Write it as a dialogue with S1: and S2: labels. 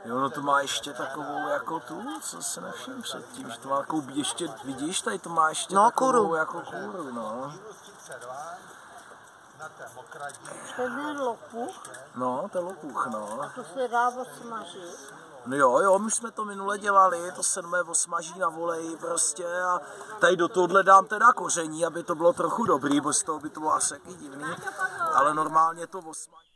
S1: Jo, no to má ještě takovou jako tu, co se nevšiml předtím, že to má takovou, ještě, vidíš, tady to má ještě
S2: no,
S1: takovou
S2: kůru.
S1: jako kůru, no.
S3: To je lopuch.
S1: No, to je lopuch, no.
S3: A to se dá osmažit.
S1: No jo, my jsme to minule dělali, to se osmaží na voleji prostě a tady do tohohle dám teda koření, aby to bylo trochu dobrý, bo z toho by to bylo asi taky divný, ale normálně to osmaží.